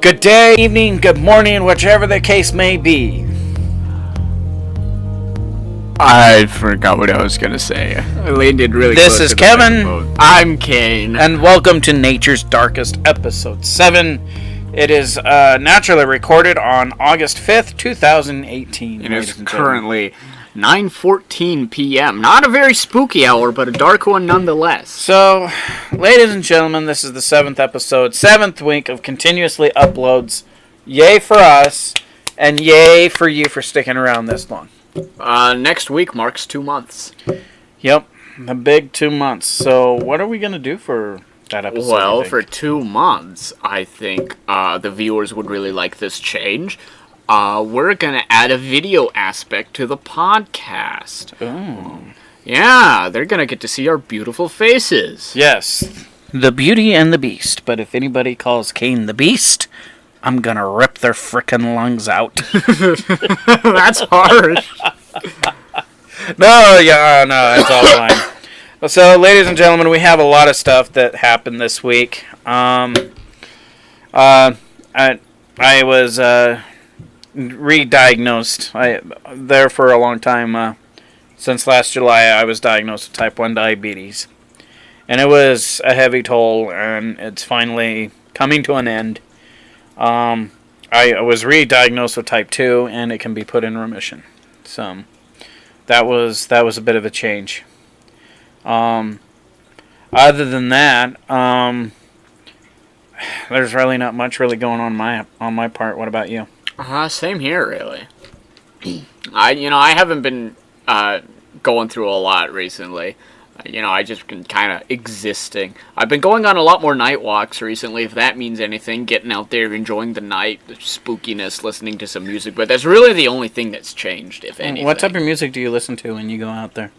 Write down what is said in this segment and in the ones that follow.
Good day, evening, good morning, whichever the case may be. I forgot what I was gonna say. I landed really This close is to the Kevin. microphone. I'm Kain. And welcome to Nature's Darkest, Episode 7. It is naturally recorded on August 5th, 2018. It is currently 9:14 p.m. Not a very spooky hour, but a dark one nonetheless. So, ladies and gentlemen, this is the 7th episode, 7th week of continuously uploads. Yay for us, and yay for you for sticking around this long. Next week marks 2 months. Yep, the big 2 months. So, what are we going to do for that episode? Well, for 2 months, I think the viewers would really like this change. We're gonna add a video aspect to the podcast. Oh. Yeah, they're gonna get to see our beautiful faces. Yes, the Beauty and the Beast. But if anybody calls Cain the Beast, I'm gonna rip their frickin' lungs out. That's harsh. No, it's all fine. So, ladies and gentlemen, we have a lot of stuff that happened this week. I was re-diagnosed. There for a long time. Since last July, I was diagnosed with type 1 diabetes. And it was a heavy toll, and it's finally coming to an end. I was re-diagnosed with type 2, and it can be put in remission. So, that was a bit of a change. Other than that, there's really not much really going on my part. What about you? Same here, really. I haven't been going through a lot recently. I just been kind of existing. I've been going on a lot more night walks recently, if that means anything. Getting out there, enjoying the night, the spookiness, listening to some music. But that's really the only thing that's changed, if anything. What type of music do you listen to when you go out there?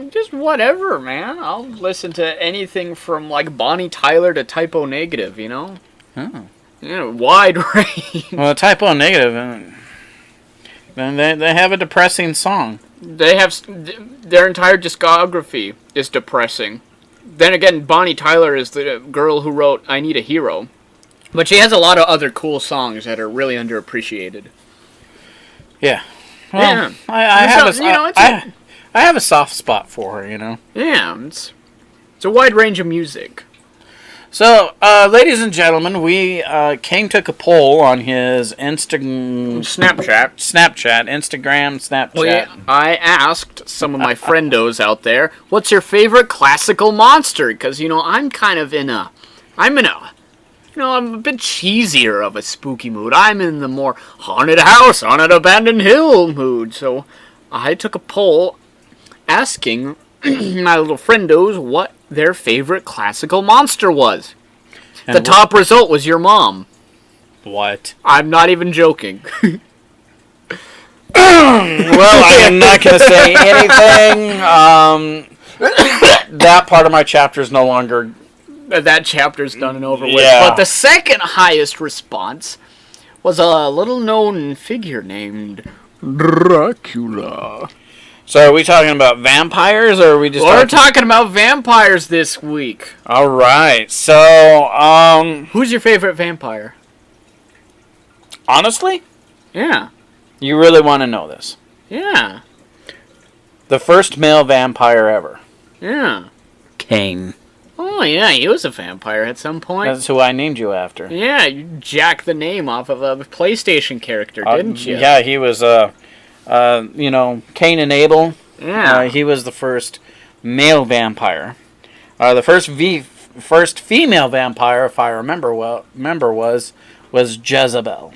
Just whatever, man. I'll listen to anything from, like, Bonnie Tyler to Type O Negative, you know? Oh. Wide range. Well, type O Negative, they have a depressing song. They have their entire discography is depressing. Then again, Bonnie Tyler is the girl who wrote "I Need a Hero," but she has a lot of other cool songs that are really underappreciated. Yeah, well, yeah. I have a soft spot for her, you know. Yeah, it's a wide range of music. So, ladies and gentlemen, King took a poll on his Instagram, Snapchat. Well, yeah, I asked some of my friendos out there, what's your favorite classical monster? Because, I'm kind of I'm a bit cheesier of a spooky mood. I'm in the more haunted house, haunted abandoned hill mood. So, I took a poll asking my little friendos what their favorite classical monster was. And the top result was your mom. What? I'm not even joking. Well, I am not going to say anything. That part of my chapter is no longer... That chapter's done and over with. Yeah. But the second highest response was a little-known figure named Dracula. So are we talking about vampires, or are we just... We're talking about vampires this week. All right. So, who's your favorite vampire? Honestly? Yeah. You really want to know this? Yeah. The first male vampire ever. Yeah. Cain. Oh, yeah, he was a vampire at some point. That's who I named you after. Yeah, you jacked the name off of a PlayStation character, didn't you? Yeah, he was... Cain and Abel. Yeah. He was the first male vampire. The first female vampire, if I remember was Jezebel.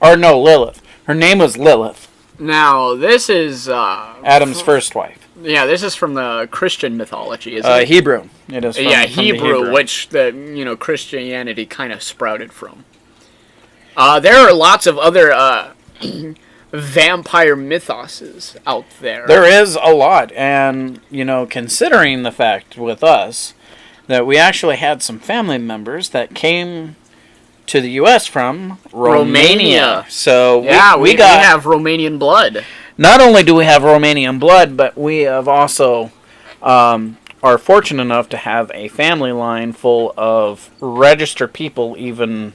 Or no, Lilith. Her name was Lilith. Now, this is... Adam's first wife. Yeah, this is from the Christian mythology, isn't it? Hebrew. It is from, from Hebrew, the which Christianity kind of sprouted from. There are lots of other... vampire mythoses out there. There is a lot, and considering the fact with us that we actually had some family members that came to the U.S. from Romania. So yeah, we have Romanian blood. Not only do we have Romanian blood, but we have also are fortunate enough to have a family line full of registered people even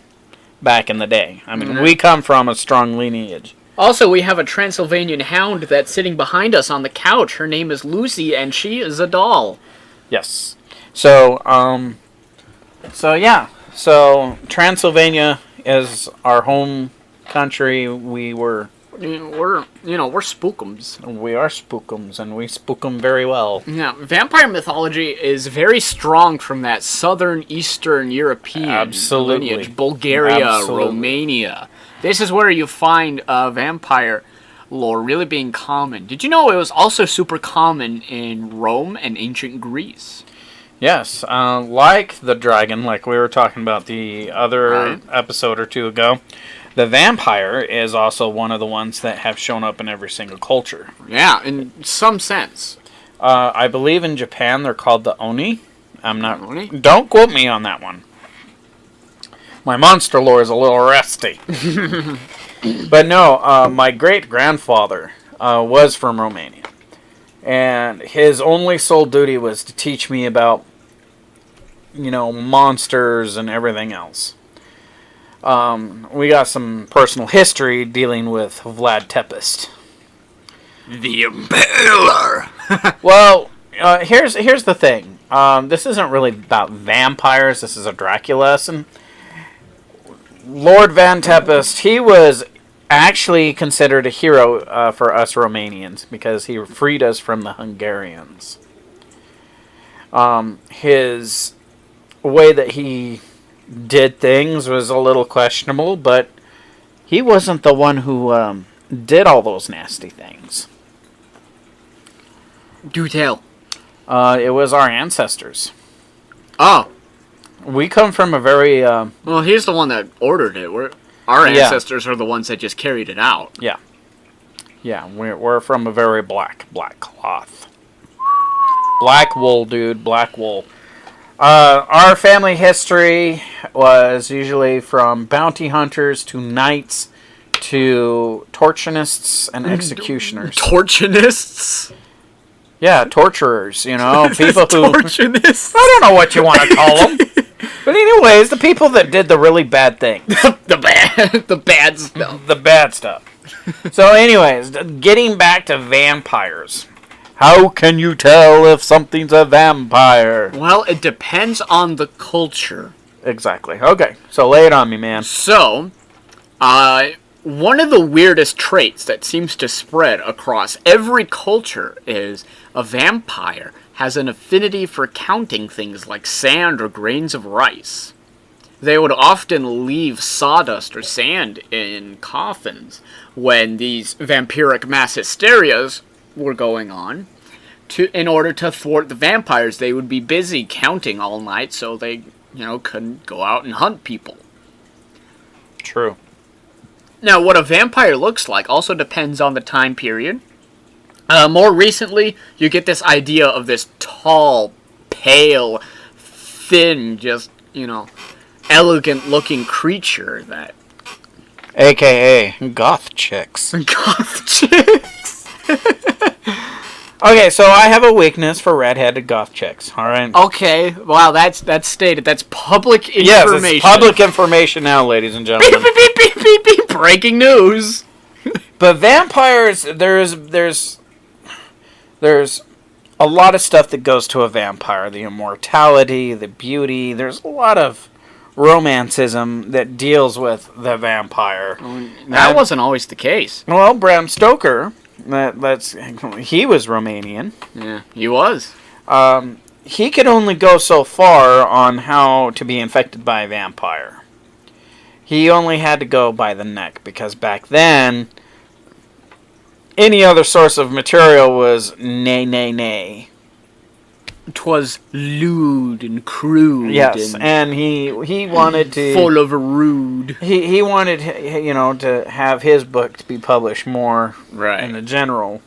back in the day. I mean, we come from a strong lineage. Also, we have a Transylvanian hound that's sitting behind us on the couch. Her name is Lucy, and she is a doll. Yes. So, yeah. So, Transylvania is our home country. We're spookums. We are spookums, and we spook them very well. Yeah, vampire mythology is very strong from that southern Eastern European lineage. Bulgaria, Romania. This is where you find vampire lore really being common. Did you know it was also super common in Rome and ancient Greece? Yes, like the dragon, like we were talking about the other episode or two ago. The vampire is also one of the ones that have shown up in every single culture. Yeah, in some sense. I believe in Japan they're called the Oni. Oni? Don't quote me on that one. My monster lore is a little rusty. But no, my great-grandfather was from Romania. And his only sole duty was to teach me about, monsters and everything else. We got some personal history dealing with Vlad Tepes. The Impaler! Well, here's the thing. This isn't really about vampires. This is a Dracula lesson. Lord Van Tepes, he was actually considered a hero for us Romanians because he freed us from the Hungarians. His way that he did things was a little questionable, but he wasn't the one who did all those nasty things. Do tell. It was our ancestors. Oh. We come from a very... well, he's the one that ordered it. Our ancestors are the ones that just carried it out. Yeah. Yeah, we're from a very black cloth. Black wool, dude. Black wool. Our family history was usually from bounty hunters to knights to tortionists and executioners. Tortionists? Yeah, torturers, people who... Tortionists? I don't know what you want to call them. But anyways, the people that did the really bad things. the bad stuff. The bad stuff. So anyways, getting back to vampires. How can you tell if something's a vampire? Well, it depends on the culture. Exactly. Okay, so lay it on me, man. So, one of the weirdest traits that seems to spread across every culture is a vampire has an affinity for counting things like sand or grains of rice. They would often leave sawdust or sand in coffins when these vampiric mass hysterias were going on. In order to thwart the vampires, they would be busy counting all night so they, couldn't go out and hunt people. True. Now, what a vampire looks like also depends on the time period. More recently, you get this idea of this tall, pale, thin, just, elegant-looking creature that... AKA goth chicks. Goth chicks? Okay, so I have a weakness for redheaded goth chicks, alright? Okay, wow, that's stated. That's public information. Yes, it's public information now, ladies and gentlemen. Beep, beep, beep, beep, beep, beep. Breaking news! But vampires, there's a lot of stuff that goes to a vampire. The immortality, the beauty. There's a lot of romanticism that deals with the vampire. That wasn't always the case. Well, Bram Stoker, he was Romanian. Yeah, he was. He could only go so far on how to be infected by a vampire. He only had to go by the neck, because back then, any other source of material was nay. 'Twas lewd and crude. Yes, and he wanted to... Full of rude. He wanted, to have his book to be published more in the general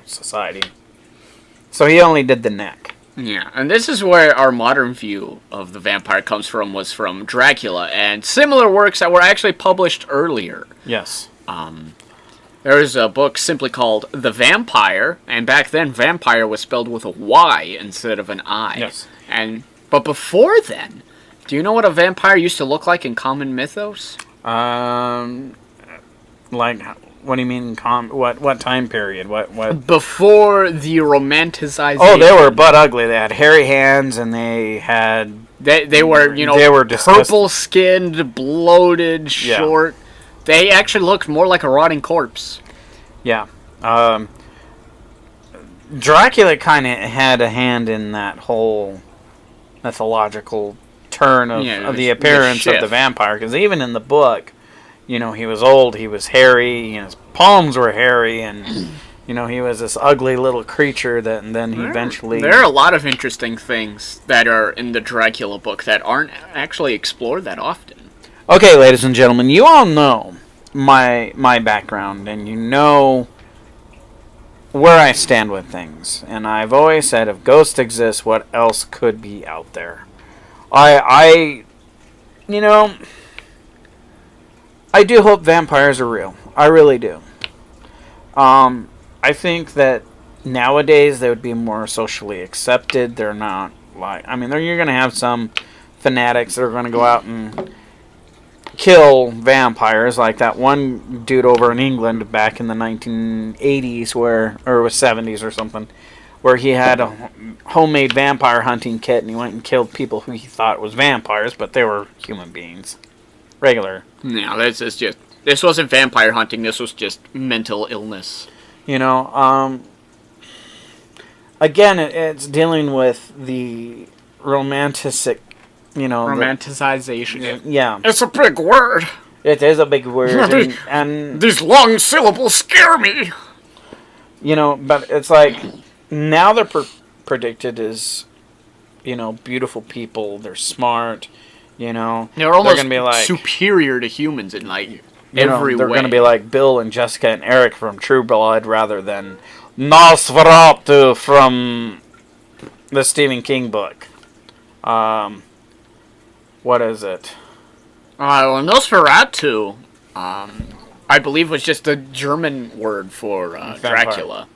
society. So he only did the neck. Yeah, and this is where our modern view of the vampire was from Dracula, and similar works that were actually published earlier. Yes. There was a book simply called The Vampire, and back then vampire was spelled with a Y instead of an I. Yes. But before then, do you know what a vampire used to look like in common mythos? Like, what do you mean? What time period? What? Before the romanticization. Oh, they were butt ugly. They had hairy hands, and they had. They were, they were purple skinned, bloated, short. Yeah. They actually looked more like a rotting corpse. Yeah. Dracula kind of had a hand in that whole mythological turn of the appearance of the vampire, because even in the book, he was old, he was hairy, his palms were hairy, and he was this ugly little creature that, and then he eventually... There are a lot of interesting things that are in the Dracula book that aren't actually explored that often. Okay, ladies and gentlemen, you all know my background, and you know where I stand with things. And I've always said, if ghosts exist, what else could be out there? I do hope vampires are real. I really do. I think that nowadays they would be more socially accepted. They're not like... you're going to have some fanatics that are going to go out and kill vampires, like that one dude over in England back in the 1980s, or it was 70s or something, where he had a homemade vampire hunting kit, and he went and killed people who he thought was vampires, but they were human beings. Regular. No, this wasn't vampire hunting, this was just mental illness. Again, it's dealing with the romanticization. Yeah. It's a big word. It is a big word. and these long syllables scare me. But it's like, now they're predicted as, beautiful people. They're smart, They're almost gonna be like, superior to humans in, like, every way. They're going to be like Bill and Jessica and Eric from True Blood rather than Nosferatu from the Stephen King book. What is it? Well, Nosferatu, I believe, was just a German word for Dracula.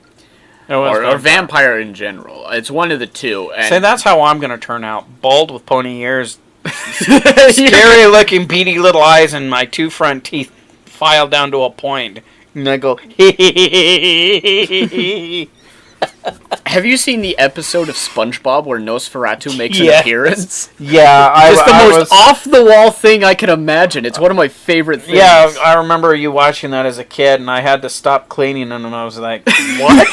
Or vampire in general. It's one of the two. And say, that's how I'm going to turn out. Bald with pointy ears, scary looking beady little eyes, and my two front teeth filed down to a point. And I go, Have you seen the episode of SpongeBob where Nosferatu makes an appearance? Yeah, it's the most off-the-wall thing I can imagine. It's one of my favorite things. Yeah, I remember you watching that as a kid, and I had to stop cleaning, and I was like, what?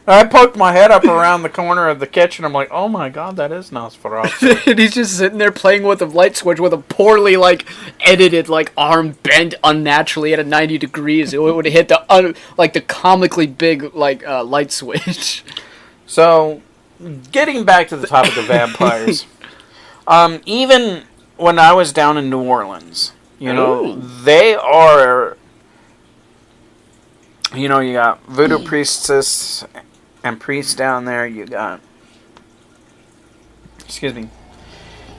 I poked my head up around the corner of the kitchen. I'm like, oh my god, that is Nosferatu. And he's just sitting there playing with a light switch with a poorly, edited, arm bent unnaturally at a 90 degrees. It would hit the comically big, light switch. So, getting back to the topic of vampires, even when I was down in New Orleans, they are, you got voodoo priestess and priests down there. You got,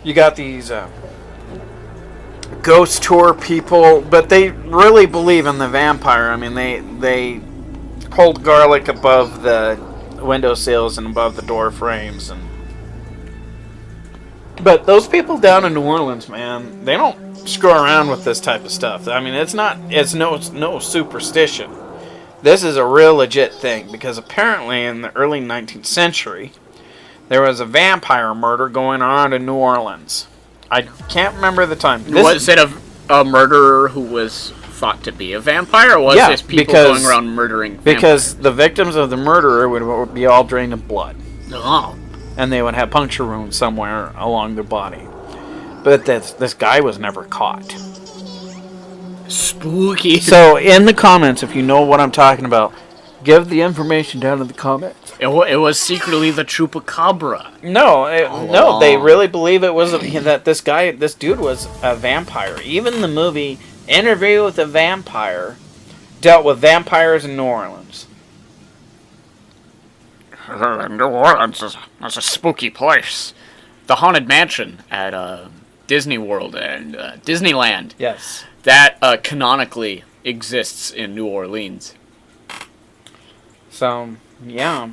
you got these ghost tour people, but they really believe in the vampire. They hold garlic above the windowsills and above the door frames, but those people down in New Orleans, man, they don't screw around with this type of stuff. It's no superstition. This is a real legit thing, because apparently in the early 19th century, there was a vampire murder going on in New Orleans. I can't remember the time. Was it a murderer who was thought to be a vampire, or was this people going around murdering vampires? Because the victims of the murderer would be all drained of blood. Oh. And they would have puncture wounds somewhere along their body. But this guy was never caught. Spooky. So, in the comments, if you know what I'm talking about, give the information down in the comments. It was secretly the Chupacabra. No, they really believe it was that this dude was a vampire. Even the movie Interview with a Vampire dealt with vampires in New Orleans. New Orleans is a spooky place. The Haunted Mansion at Disney World and Disneyland. Yes. That canonically exists in New Orleans. So, yeah.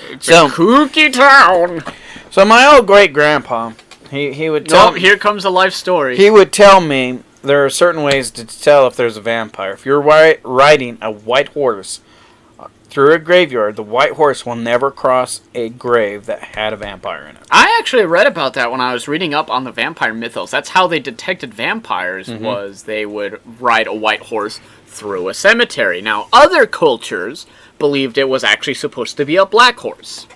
It's a kooky town. So my old great-grandpa, He would tell No, here comes a life story. He would tell me there are certain ways to tell if there's a vampire. If you're riding a white horse through a graveyard, the white horse will never cross a grave that had a vampire in it. I actually read about that when I was reading up on the vampire mythos. That's how they detected vampires, was they would ride a white horse through a cemetery. Now, other cultures believed it was actually supposed to be a black horse.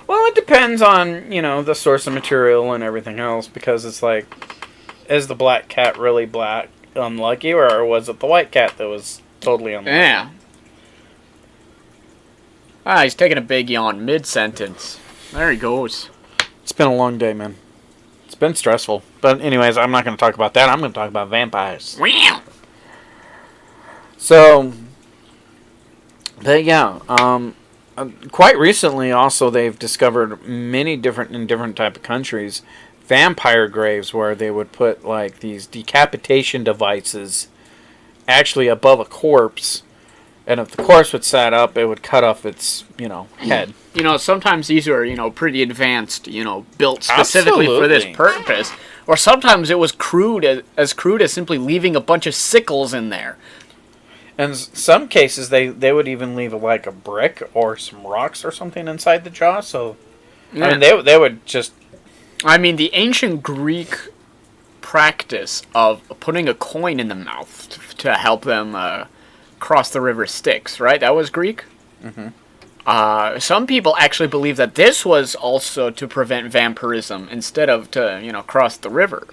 Well, it depends on, the source of material and everything else, because it's like, is the black cat really black, unlucky, or was it the white cat that was totally unlucky? Yeah. Ah, he's taking a big yawn mid-sentence. There he goes. It's been a long day, man. It's been stressful. But anyways, I'm not going to talk about that. I'm going to talk about vampires. Wow. So, but yeah, quite recently also they've discovered many different type of countries vampire graves where they would put like these decapitation devices actually above a corpse. And if the corpse would sat up, it would cut off its, head. Sometimes these are, pretty advanced, built specifically for this purpose. Or sometimes it was as crude as simply leaving a bunch of sickles in there. In some cases, they would even leave like a brick or some rocks or something inside the jaw. So, yeah. I mean, they would just... I mean, the ancient Greek practice of putting a coin in the mouth to help them... cross the river Styx, right? That was Greek? Mm-hmm. Some people actually believe that this was also to prevent vampirism instead of to, cross the river.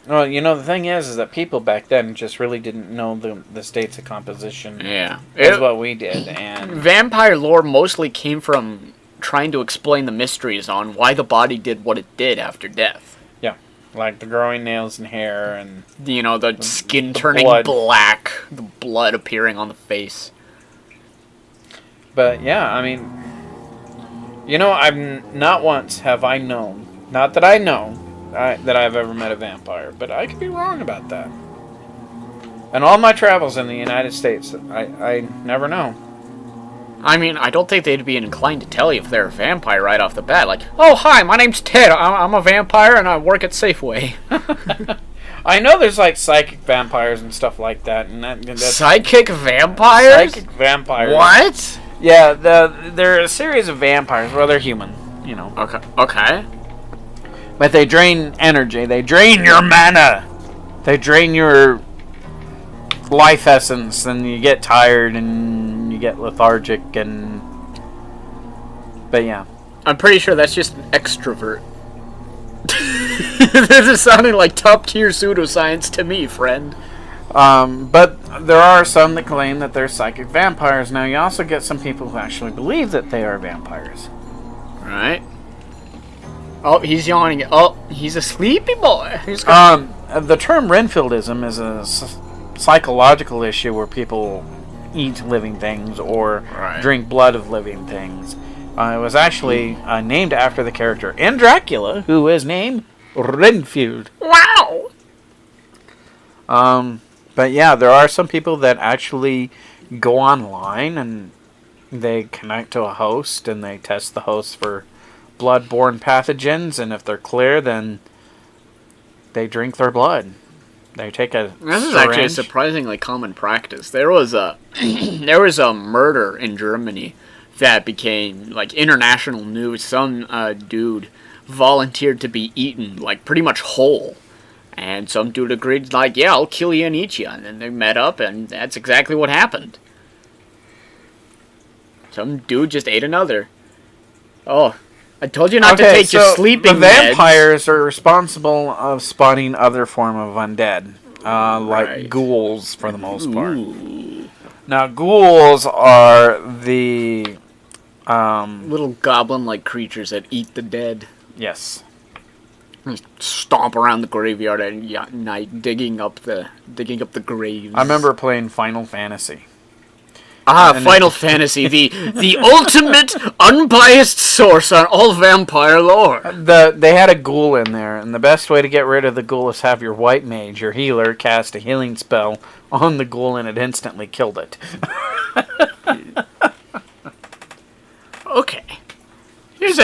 Well, the thing is that people back then just really didn't know the states of composition. Yeah. As what we did. And vampire lore mostly came from trying to explain the mysteries on why the body did what it did after death. Like the growing nails and hair and... the skin turning black. The blood appearing on the face. But, yeah, I mean... I've not once have I known... Not that I know that I've ever met a vampire. But I could be wrong about that. And all my travels in the United States, I never know. I mean, I don't think they'd be inclined to tell you if they're a vampire right off the bat. Like, oh, hi, my name's Ted. I'm a vampire and I work at Safeway. I know there's like psychic vampires and stuff like that. And that's psychic vampires? Psychic vampires. What? Yeah, they're a series of vampires. Well, they're human, Okay. But they drain energy. They drain your mana. They drain your life essence, and you get tired and you get lethargic but yeah, I'm pretty sure that's just an extrovert. This is sounding like top tier pseudoscience to me, friend. But there are some that claim that they're psychic vampires. Now you also get some people who actually believe that they are vampires. Right. Oh, he's yawning. Oh, he's a sleepy boy. The term Renfieldism is a psychological issue where people eat living things or drink blood of living things. It was actually named after the character in Dracula, who is named Renfield. Wow! But yeah, there are some people that actually go online and they connect to a host and they test the host for blood-borne pathogens, and if they're clear, then they drink their blood. They take a This is syringe. actually a surprisingly common practice. There was a murder in Germany that became like international news. Some dude volunteered to be eaten like pretty much whole, and some dude agreed like, yeah, I'll kill you and eat you. And then they met up, and that's exactly what happened. Some dude just ate another. Oh, I told you not to take your sleeping meds. The vampires are responsible of spawning other form of undead, like ghouls for the most part. Now, ghouls are the little goblin-like creatures that eat the dead. Yes. Just stomp around the graveyard at night, digging up the graves. I remember playing Final Fantasy. Final Fantasy, the ultimate unbiased source on all vampire lore. They had a ghoul in there, and the best way to get rid of the ghoul is have your white mage, your healer, cast a healing spell on the ghoul, and it instantly killed it. Okay.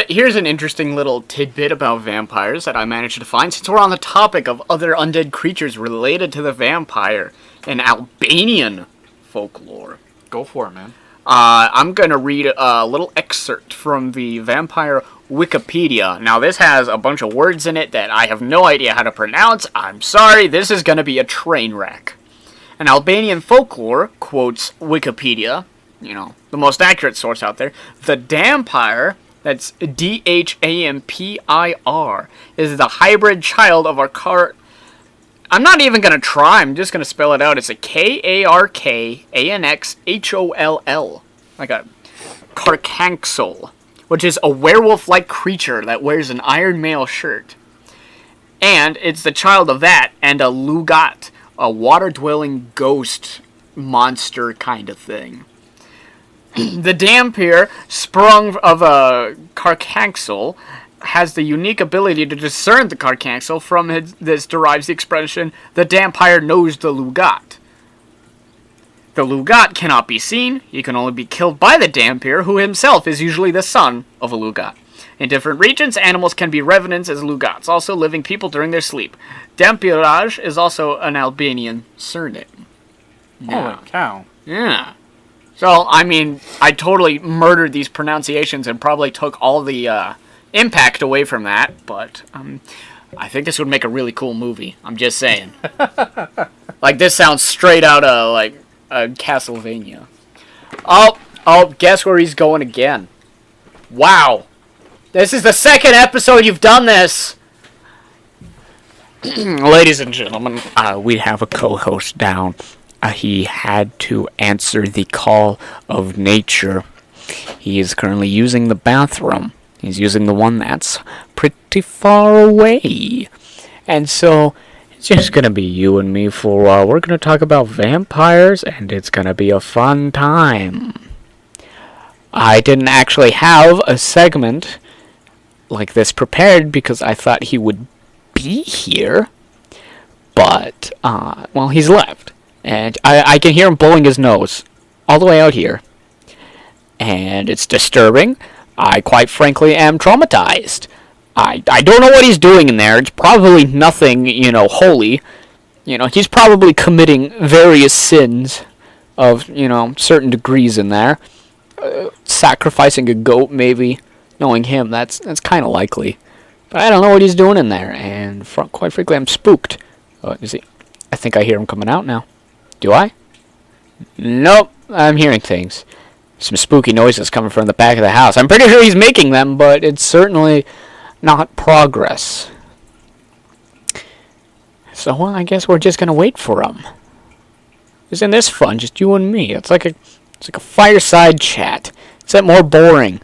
Here's an interesting little tidbit about vampires that I managed to find, since we're on the topic of other undead creatures related to the vampire in Albanian folklore. Go for it, man. I'm going to read a little excerpt from the Vampire Wikipedia. Now, this has a bunch of words in it that I have no idea how to pronounce. I'm sorry, this is going to be a train wreck. An Albanian folklore, quotes Wikipedia, the most accurate source out there, the Dampire, that's Dhampir, is the hybrid child of our I'm not even going to try, I'm just going to spell it out. It's a Karkanxholl, like a Carcanxol, which is a werewolf-like creature that wears an iron mail shirt. And it's the child of that and a Lugat, a water-dwelling ghost monster kind of thing. The Dhampir, sprung of a Carcanxol, has the unique ability to discern the Carcanxol. From this derives the expression, the Dhampire knows the Lugat. The Lugat cannot be seen, he can only be killed by the Dhampir, who himself is usually the son of a Lugat. In different regions, animals can be revenants as Lugats, also living people during their sleep. Dhampiraj is also an Albanian surname. Holy cow. Yeah. So, I totally murdered these pronunciations and probably took all the impact away from that, but I think this would make a really cool movie. I'm just saying. This sounds straight out of, Castlevania. Oh, guess where he's going again. Wow. This is the second episode you've done this! Ladies and gentlemen, we have a co-host down. He had to answer the call of nature. He is currently using the bathroom. He's using the one that's pretty far away. And so, it's just going to be you and me for a while. We're going to talk about vampires, and it's going to be a fun time. I didn't actually have a segment like this prepared because I thought he would be here. But, he's left. And I can hear him blowing his nose all the way out here. And it's disturbing. I quite frankly am traumatized. I don't know what he's doing in there. It's probably nothing, holy. He's probably committing various sins of, certain degrees in there. Sacrificing a goat, maybe. Knowing him, that's kind of likely. But I don't know what he's doing in there. And quite frankly, I'm spooked. Is he? I think I hear him coming out now. Do I? Nope, I'm hearing things. Some spooky noises coming from the back of the house. I'm pretty sure he's making them, but it's certainly not progress. So, I guess we're just gonna wait for him. Isn't this fun? Just you and me. It's like a fireside chat. Is that more boring?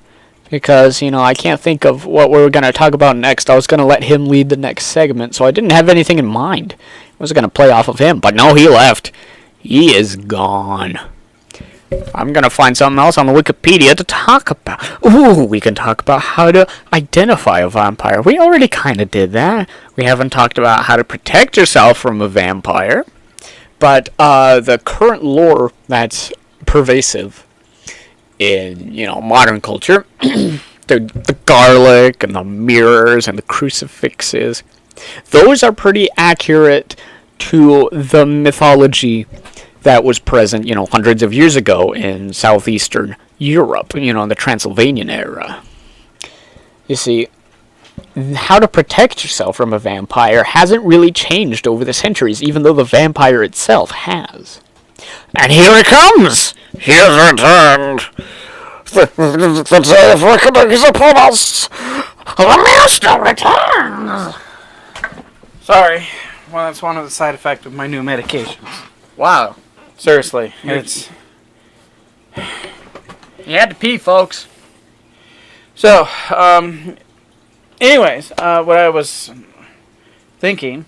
Because, I can't think of what we're gonna talk about next. I was gonna let him lead the next segment, so I didn't have anything in mind. I was gonna play off of him, but no, he left. He is gone. I'm gonna find something else on the Wikipedia to talk about. Ooh, we can talk about how to identify a vampire. We already kind of did that. We haven't talked about how to protect yourself from a vampire. But the current lore that's pervasive in, modern culture, the garlic and the mirrors and the crucifixes, those are pretty accurate to the mythology that was present, hundreds of years ago in southeastern Europe, in the Transylvanian era. You see, how to protect yourself from a vampire hasn't really changed over the centuries, even though the vampire itself has. And here it comes! He has returned! The day of reckoning is upon us! The master returns! Sorry. Well, that's one of the side effects of my new medications. Wow. Seriously, it's... You had to pee, folks. So, anyways, what I was thinking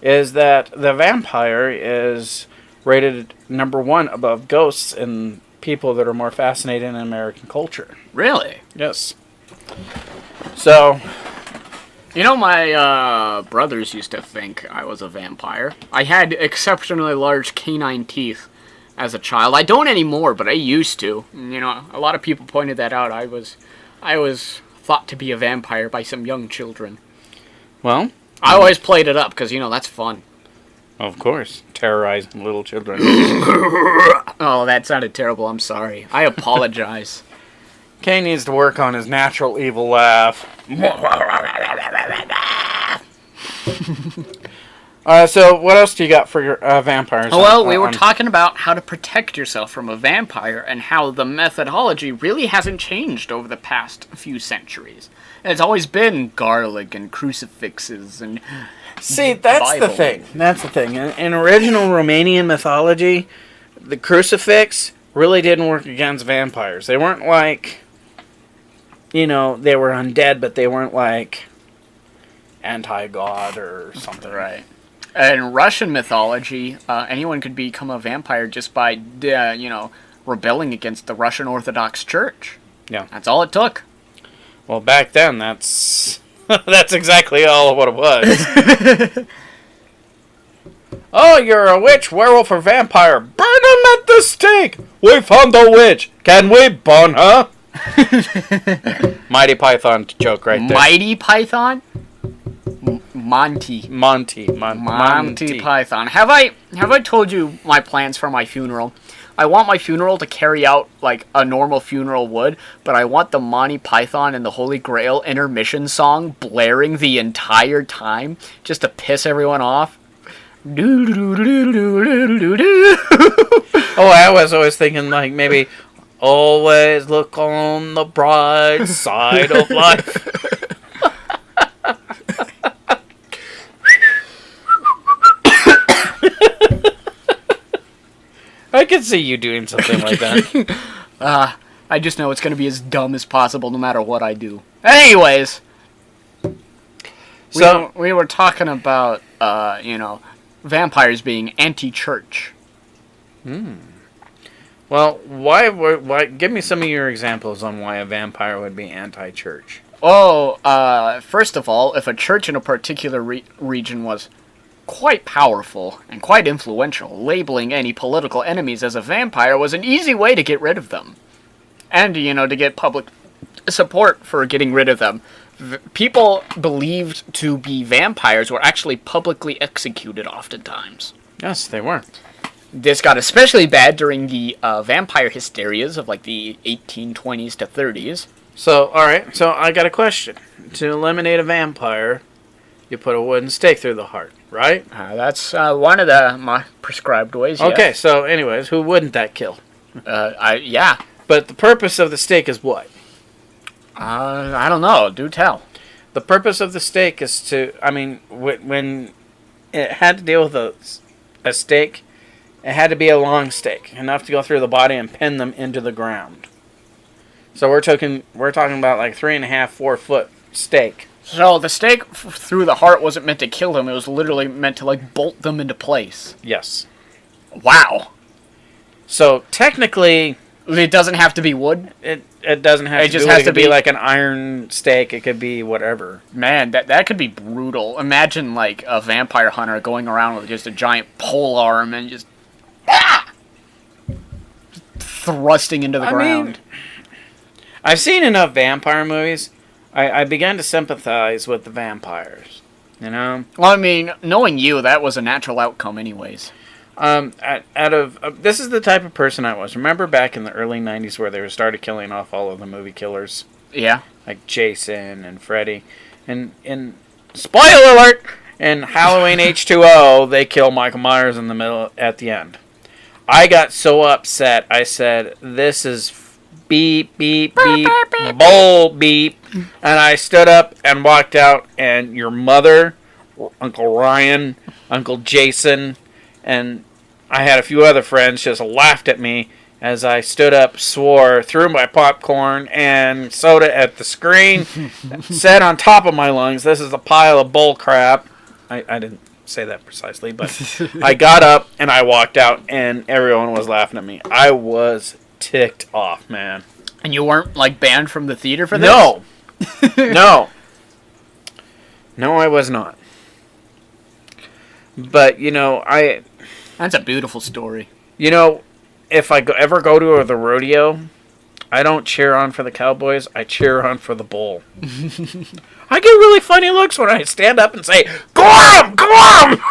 is that the vampire is rated number 1 above ghosts in people that are more fascinated in American culture. Really? Yes. So... my brothers used to think I was a vampire. I had exceptionally large canine teeth as a child. I don't anymore, but I used to. A lot of people pointed that out. I was thought to be a vampire by some young children. Well, I always played it up because, that's fun. of course, terrorizing little children. Oh, that sounded terrible. I'm sorry. I apologize. Kain needs to work on his natural evil laugh. So what else do you got for your vampires? Well, we were talking about how to protect yourself from a vampire and how the methodology really hasn't changed over the past few centuries. It's always been garlic and crucifixes and... See, that's Bible. the thing. That's the thing. In original Romanian mythology, the crucifix really didn't work against vampires. They weren't like, they were undead, but they weren't like anti-god or something. Right. In Russian mythology, anyone could become a vampire just by, rebelling against the Russian Orthodox Church. Yeah. That's all it took. Well, back then, that's exactly all of what it was. Oh, you're a witch, werewolf, or vampire. Burn him at the stake. We found the witch. Can we burn her? Mighty Python joke right there. Mighty Python? Monty Python. Have I told you my plans for my funeral? I want my funeral to carry out like a normal funeral would, but I want the Monty Python and the Holy Grail intermission song blaring the entire time just to piss everyone off. Oh, I was always thinking like maybe always look on the bright side of life. I could see you doing something like that. I just know it's going to be as dumb as possible no matter what I do. Anyways, So we were talking about, vampires being anti-church. well, why? Give me some of your examples on why a vampire would be anti-church. Oh, first of all, if a church in a particular region was quite powerful and quite influential, labeling any political enemies as a vampire was an easy way to get rid of them. And, to get public support for getting rid of them. People believed to be vampires were actually publicly executed oftentimes. Yes, they were. This got especially bad during the vampire hysterias of like the 1820s to 30s. So, alright, so I got a question. To eliminate a vampire, you put a wooden stake through the heart, right? That's one of my prescribed ways. Okay, yes. so anyways, who wouldn't that kill? Yeah. But the purpose of the stake is what? I don't know. Do tell. The purpose of the stake is to, when it had to deal with a stake, it had to be a long stake, enough to go through the body and pin them into the ground. So we're talking about like 3.5, 4 foot stake. So the stake through the heart wasn't meant to kill them. It was literally meant to like bolt them into place. Yes. Wow. So technically, it doesn't have to be wood. It doesn't have to. Just be has wood. It to could be be like an iron stake. It could be whatever. Man, that could be brutal. Imagine like a vampire hunter going around with just a giant pole arm and just thrusting into the ground. I've seen enough vampire movies. I began to sympathize with the vampires. Well, knowing you, that was a natural outcome anyways. This is the type of person I was. Remember back in the early 90s where they started killing off all of the movie killers? Yeah. Like Jason and Freddy. And spoiler alert! In Halloween H2O, they kill Michael Myers in the middle at the end. I got so upset, I said, this is beep, beep, beep, bull, beep. And I stood up and walked out, and your mother, Uncle Ryan, Uncle Jason, and I had a few other friends just laughed at me as I stood up, swore, threw my popcorn and soda at the screen, said on top of my lungs, this is a pile of bull crap. I didn't say that precisely, but I got up and I walked out and everyone was laughing at me. I was ticked off, man. And you weren't like banned from the theater for this? No. No. No, I was not. But, That's a beautiful story. If I ever go to the rodeo, I don't cheer on for the Cowboys. I cheer on for the Bull. I get really funny looks when I stand up and say, "Go on, go on!"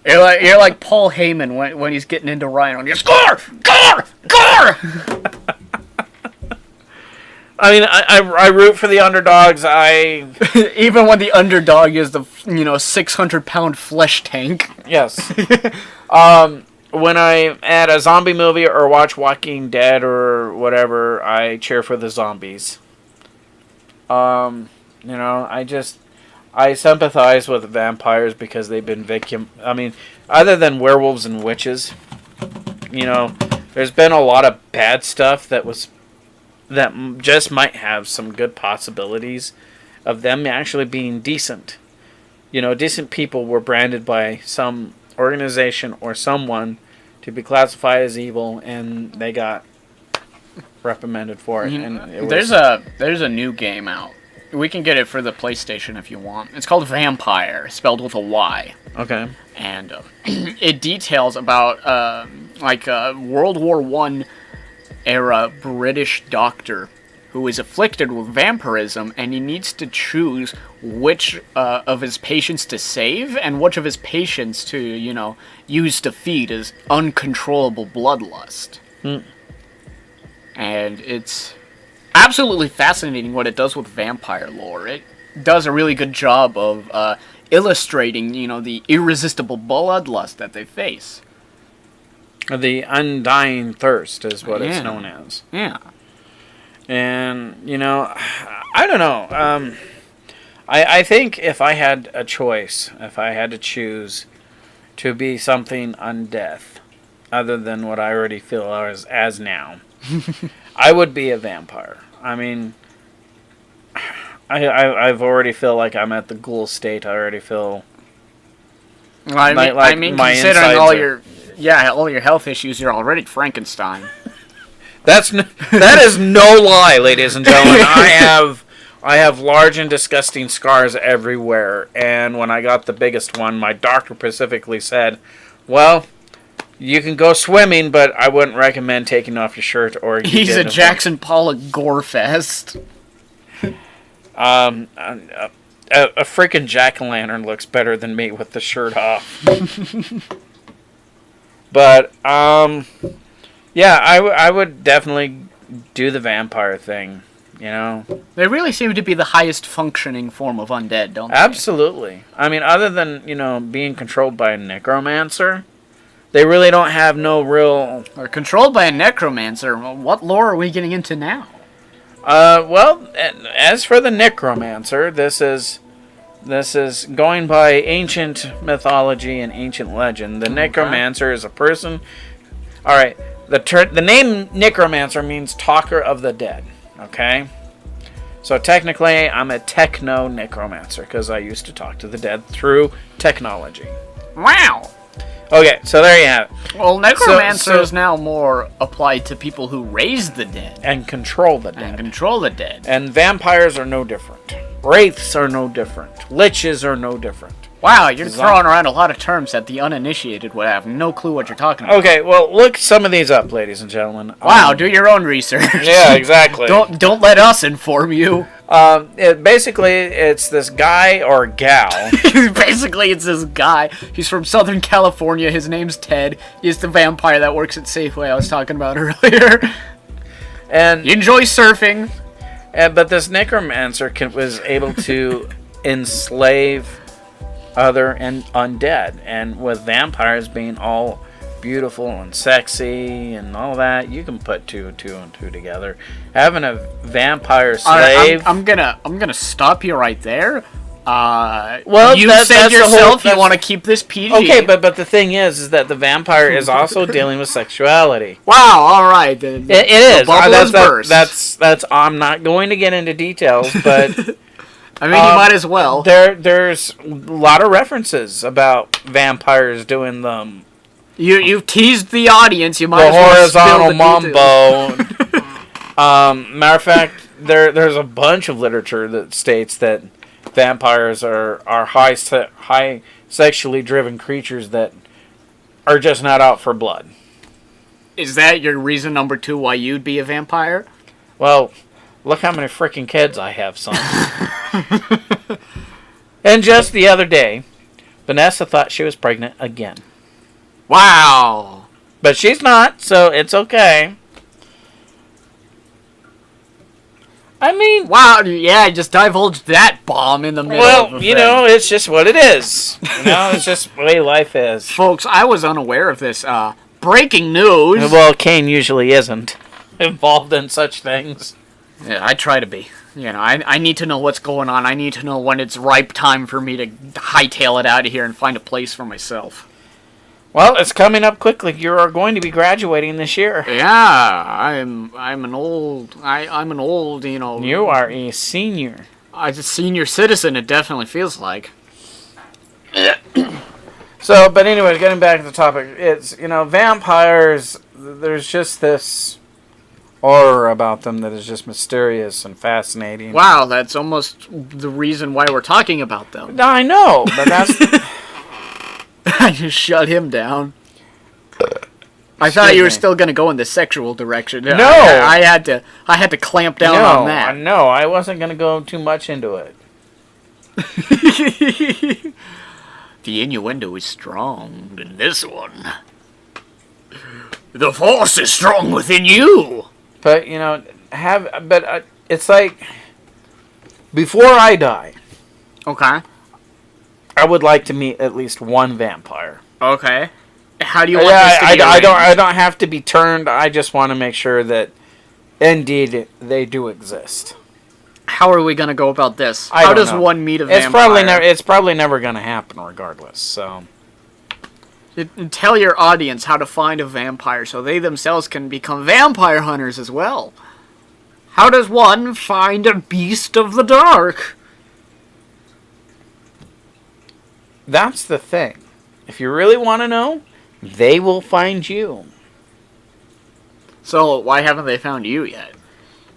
You're like Paul Heyman when he's getting into Rhino and you score! I mean, I root for the underdogs. Even when the underdog is the 600-pound flesh tank. Yes. When I'm at a zombie movie or watch Walking Dead or whatever, I cheer for the zombies. I sympathize with vampires because they've been other than werewolves and witches, there's been a lot of bad stuff that just might have some good possibilities of them actually being decent. Decent people were branded by some organization or someone to be classified as evil, and they got reprimanded for it. And there's a new game out. We can get it for the PlayStation if you want. It's called Vampire, spelled with a Y. Okay. And it details about a World War I era British doctor who is afflicted with vampirism, and he needs to choose which of his patients to save and which of his patients to, use to feed his uncontrollable bloodlust. And it's absolutely fascinating what it does with vampire lore. It does a really good job of illustrating, the irresistible bloodlust that they face. The undying thirst is what it's known as. Yeah. And, I don't know. I think if I had a choice, if I had to choose to be something undeath, other than what I already feel as now, I would be a vampire. I mean, I've already feel like I'm at the ghoul state. I already feel... I mean considering all your health issues, you're already Frankenstein. That is no lie, ladies and gentlemen. I have large and disgusting scars everywhere, and when I got the biggest one, my doctor specifically said, "Well, you can go swimming, but I wouldn't recommend taking off your shirt or." He's a Jackson Pollock gore fest. A freaking jack-o'-lantern looks better than me with the shirt off. But yeah, I would definitely do the vampire thing, They really seem to be the highest functioning form of undead, don't they? Absolutely. I mean, other than, being controlled by a necromancer, they really don't have no real... Or controlled by a necromancer. What lore are we getting into now? Well, as for the necromancer, this is going by ancient mythology and ancient legend. The necromancer is a person... Alright, the name necromancer means talker of the dead, okay? So technically, I'm a techno-necromancer, because I used to talk to the dead through technology. Wow! Okay, so there you have it. Well, necromancer is now more applied to people who raise the dead. And control the dead. And vampires are no different. Wraiths are no different. Liches are no different. Wow, you're throwing around a lot of terms that the uninitiated would have no clue what you're talking about. Okay, well, look some of these up, ladies and gentlemen. Wow, do your own research. Yeah, exactly. Don't let us inform you. Basically, it's this guy or gal. Basically, it's this guy. He's from Southern California. His name's Ted. He's the vampire that works at Safeway I was talking about earlier. And he enjoys surfing. But this necromancer was able to enslave other and undead, and with vampires being all beautiful and sexy and all that, you can put two and two together. Having a vampire slave. I'm gonna stop you right there. Well, you said yourself you want to keep this PG. Okay, but the thing is that the vampire is also dealing with sexuality. Wow. All right. Then it is. Bubble has burst. That's. I'm not going to get into details, but. I mean, you might as well. There's a lot of references about vampires doing them. You've teased the audience. You might as well spill the mambo. Matter of fact, there's a bunch of literature that states that vampires are high sexually driven creatures that are just not out for blood. Is that your reason number 2 why you'd be a vampire? Well, look how many freaking kids I have, son. And just the other day, Vanessa thought she was pregnant again. Wow. But she's not, so it's okay. I mean... Wow, yeah, I just divulged that bomb in the middle of a Well, you know, it's just what it is. You know, it's just the way life is. Folks, I was unaware of this. Breaking news. Well, Kain usually isn't involved in such things. Yeah, I try to be. You know, I need to know what's going on. I need to know when it's ripe time for me to hightail it out of here and find a place for myself. Well, it's coming up quickly. You are going to be graduating this year. Yeah, I'm an old, you know. You are a senior. As a senior citizen, it definitely feels like. So, but anyways, getting back to the topic, it's, you know, vampires, there's just this aura about them that is just mysterious and fascinating. Wow, that's almost the reason why we're talking about them. I know, but that's... I just shut him down. I thought you were still going to go in the sexual direction. No! I had to clamp down on that. No, I wasn't going to go too much into it. The innuendo is strong in this one. The force is strong within you. But, you know, it's like, before I die, Okay. I would like to meet at least one vampire. Okay. How do you want this to be I don't have to be turned. I just want to make sure that, indeed, they do exist. How are we going to go about this? How does one meet a vampire? It's probably never going to happen regardless, so... Tell your audience how to find a vampire so they themselves can become vampire hunters as well. How does one find a beast of the dark? That's the thing. If you really want to know, they will find you. So, why haven't they found you yet?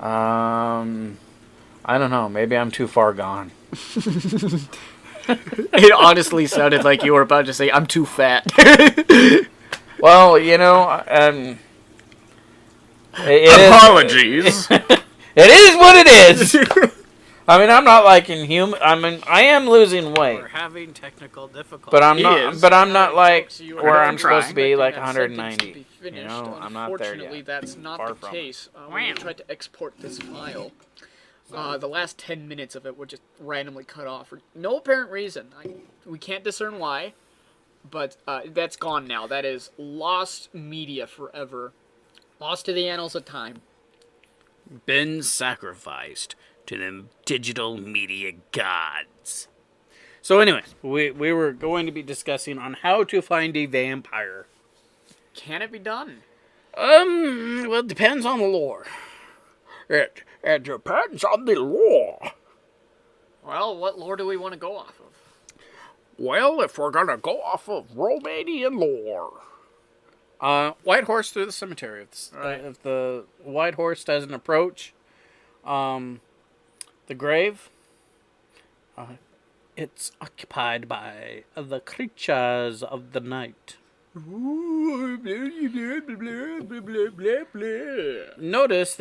I don't know. Maybe I'm too far gone. It honestly sounded like you were about to say, I'm too fat. Well, you know, Apologies. It is what it is. I mean, I'm not like inhuman. I mean, I am losing weight. We're having technical difficulties. But I'm not. But I'm not like where I'm trying. supposed to be, like 190. You know, I'm not there Unfortunately, yet. that's not Far the from case. When we tried to export this file, the last 10 minutes of it were just randomly cut off for no apparent reason. We can't discern why, but that's gone now. That is lost media forever. Lost to the annals of time. Been sacrificed to the digital media gods. So anyway, we were going to be discussing on how to find a vampire. Can it be done? Well, it depends on the lore. It depends on the lore. Well, what lore do we want to go off of? Well, if we're gonna go off of Romanian lore, white horse through the cemetery. If the white horse doesn't approach, the grave, it's occupied by the creatures of the night. Notice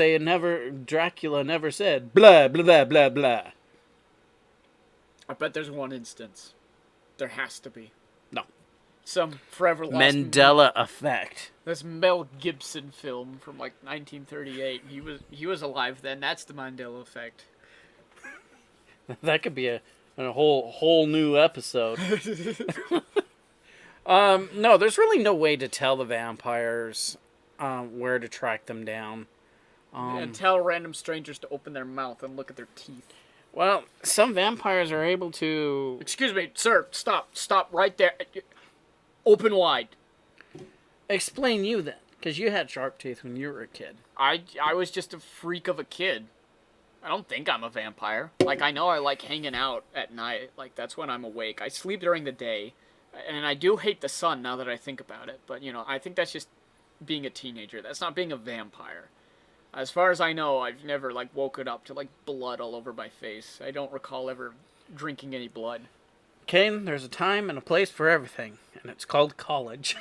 Dracula never said blah blah blah blah blah. I bet there's one instance. There has to be. No. Some forever lost Mandela effect. This Mel Gibson film from like 1938. He was alive then. That's the Mandela effect. That could be a whole new episode. No, there's really no way to tell the vampires where to track them down. And tell random strangers to open their mouth and look at their teeth. Well, some vampires are able to... Excuse me, sir, stop right there. Open wide. Explain you then, because you had sharp teeth when you were a kid. I was just a freak of a kid. I don't think I'm a vampire. Like, I know I like hanging out at night. Like, that's when I'm awake. I sleep during the day. And I do hate the sun now that I think about it. But, you know, I think that's just being a teenager. That's not being a vampire. As far as I know, I've never, like, woken up to, like, blood all over my face. I don't recall ever drinking any blood. Kain, there's a time and a place for everything. And it's called college.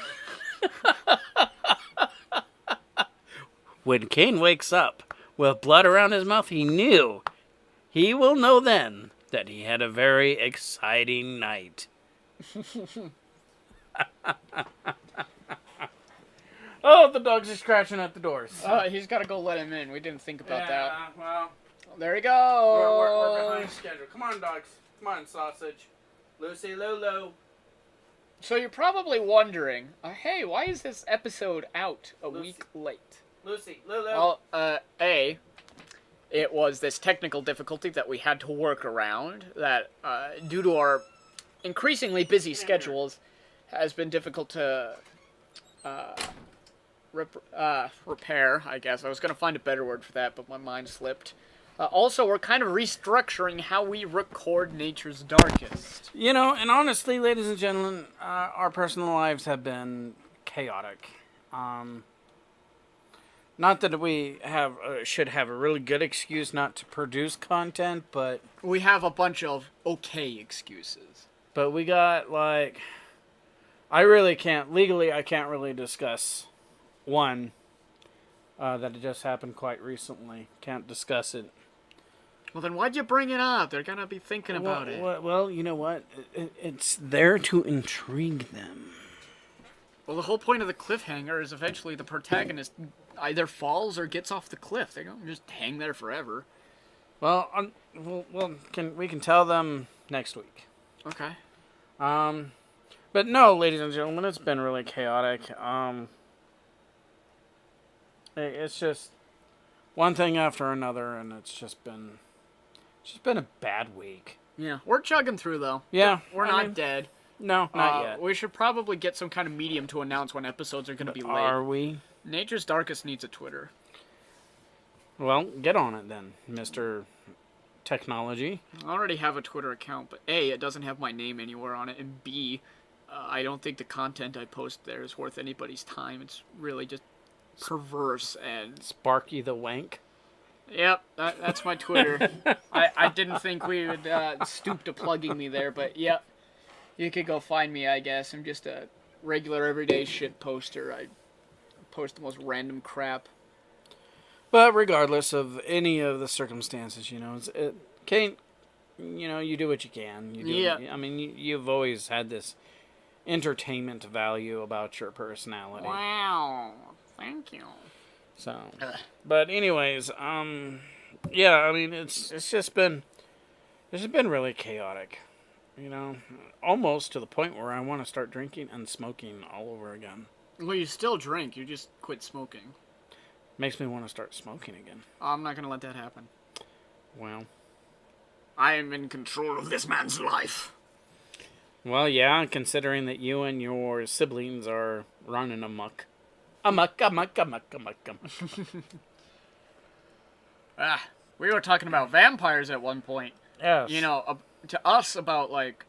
When Cain wakes up with blood around his mouth, he will know then that he had a very exciting night. Oh, the dogs are scratching at the doors. He's got to go let him in. We didn't think about that. Well, There he goes. we're behind schedule. Come on, dogs. Come on, sausage. Lucy Lulu. So you're probably wondering, hey, why is this episode out a Lucy. week late? Lucy Lulu. Well, it was this technical difficulty that we had to work around that, due to our increasingly busy schedules, has been difficult to repair, I guess. I was going to find a better word for that, but my mind slipped. Also, we're kind of restructuring how we record Nature's Darkest. You know, and honestly, ladies and gentlemen, our personal lives have been chaotic. Not that we should have a really good excuse not to produce content, but We have a bunch of okay excuses. we got like, I can't really discuss one that just happened quite recently. Can't discuss it. Well, then why'd you bring it up? They're gonna be thinking about it. Well, you know what? It's there to intrigue them. Well, the whole point of the cliffhanger is eventually the protagonist either falls or gets off the cliff. They don't just hang there forever. Well, we can tell them next week. Okay. But no, ladies and gentlemen, it's been really chaotic. It's just one thing after another, and it's just been a bad week. Yeah, we're chugging through though. Yeah, We're I not mean, dead. No, not yet. We should probably get some kind of medium to announce when episodes are going to be late. Are we? Nature's Darkest needs a Twitter. Well, get on it then, Mr. Technology. I already have a Twitter account, but A, it doesn't have my name anywhere on it, and B, I don't think the content I post there is worth anybody's time. It's really just perverse and... Sparky the Wank. Yep, that's my Twitter. I didn't think we would stoop to plugging me there, but yep. You could go find me, I guess. I'm just a regular, everyday shit poster. I post the most random crap. But regardless of any of the circumstances, you know, Kate, you know, you do what you can. Yeah. I mean, you've always had this entertainment value about your personality. Wow, thank you. So, but anyways, yeah, I mean, it's just been really chaotic, you know, almost to the point where I want to start drinking and smoking all over again. Well, you still drink. You just quit smoking. Makes me want to start smoking again. I'm not going to let that happen. Well, I am in control of this man's life. well, yeah, considering that you and your siblings are running amok. We were talking about vampires at one point. Yes. You know, to us about like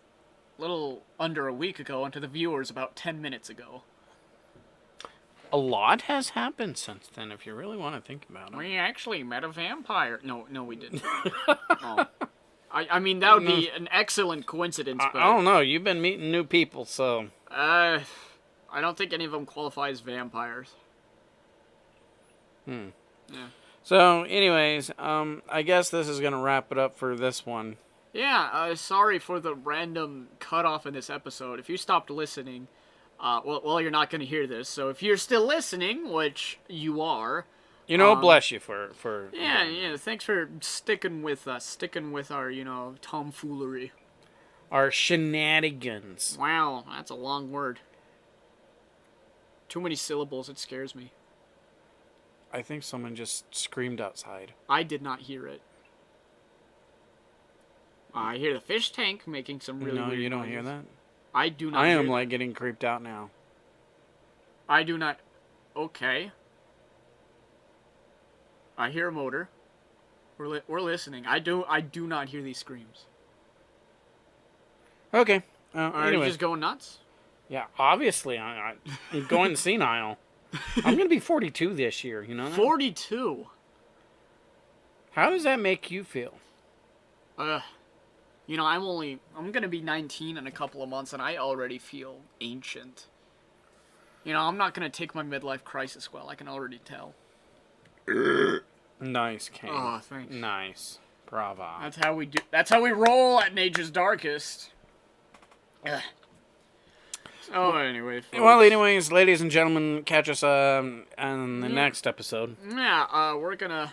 little under a week ago, and to the viewers about 10 minutes ago. A lot has happened since then, if you really want to think about it. We actually met a vampire. No, we didn't. Oh. I mean, that would be an excellent coincidence, but... I don't know. You've been meeting new people, so... I don't think any of them qualify as vampires. Yeah. So, anyways, I guess this is going to wrap it up for this one. Yeah, sorry for the random cutoff in this episode. If you stopped listening, well, you're not going to hear this. So if you're still listening, which you are... You know, bless you for... Yeah, thanks for sticking with us. Sticking with our, tomfoolery. Our shenanigans. Wow, that's a long word. Too many syllables, it scares me. I think someone just screamed outside. I did not hear it. I hear the fish tank making some really weird No, you don't noises. hear that? I do not I hear am, that. like, getting creeped out now. I do not... Okay. I hear a motor. We're listening. I do not hear these screams. Okay. Are Anyway. you just going nuts? Yeah, obviously, I'm going senile. I'm going to be 42 this year, you know that? 42. How does that make you feel? I'm gonna be 19 in a couple of months, and I already feel ancient. I'm not gonna take my midlife crisis well. I can already tell. Nice, Kain. Oh, thanks. Nice. Bravo. That's how we do. That's how we roll at Nature's Darkest. Ugh. Oh, anyway. Folks. Well, anyways, ladies and gentlemen, catch us on the next episode. Yeah, we're gonna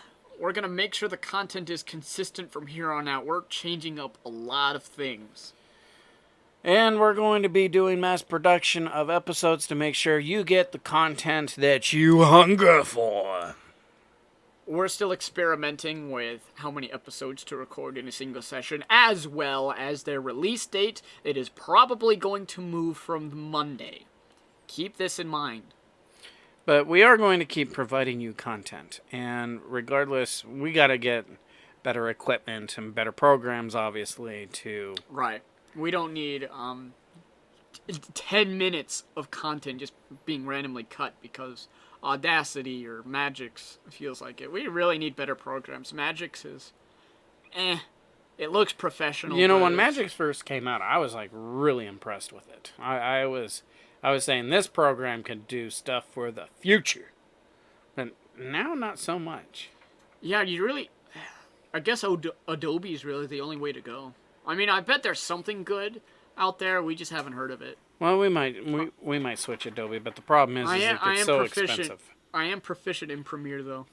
make sure the content is consistent from here on out. We're changing up a lot of things. And we're going to be doing mass production of episodes to make sure you get the content that you hunger for. We're still experimenting with how many episodes to record in a single session, as well as their release date. It is probably going to move from Monday. Keep this in mind. But we are going to keep providing you content. And regardless, we got to get better equipment and better programs, obviously, to... Right. We don't need 10 minutes of content just being randomly cut because Audacity or Magix feels like it. We really need better programs. Magix is, it looks professional. You know, when Magix first came out, I was like really impressed with it. I was saying this program could do stuff for the future, but now not so much. Yeah, I guess Adobe is really the only way to go. I mean, I bet there's something good out there. We just haven't heard of it. Well, we might switch Adobe, but the problem is it's so expensive. I am proficient in Premiere, though.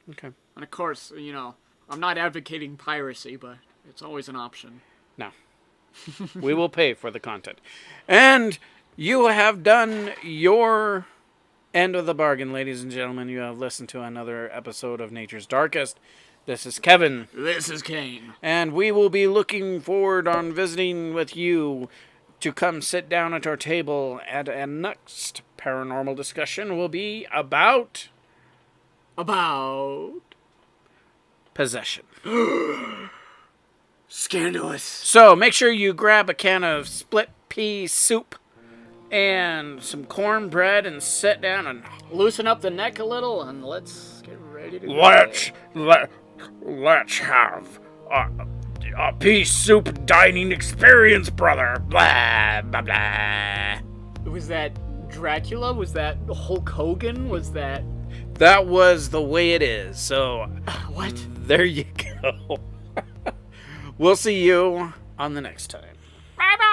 Okay. And of course, you know, I'm not advocating piracy, but it's always an option. No. We will pay for the content. And you have done your end of the bargain, ladies and gentlemen. You have listened to another episode of Nature's Darkest. This is Kevin. This is Kain. And we will be looking forward on visiting with you to come sit down at our table at a next paranormal discussion will be about possession. Scandalous. So make sure you grab a can of split pea soup and some cornbread and sit down and Loosen up the neck a little and let's get ready to go. let's have a pea soup dining experience, brother. Blah, blah, blah. Was that Dracula? Was that Hulk Hogan? Was that... That was the way it is. So, what? There you go. We'll see you on the next time. Bye-bye.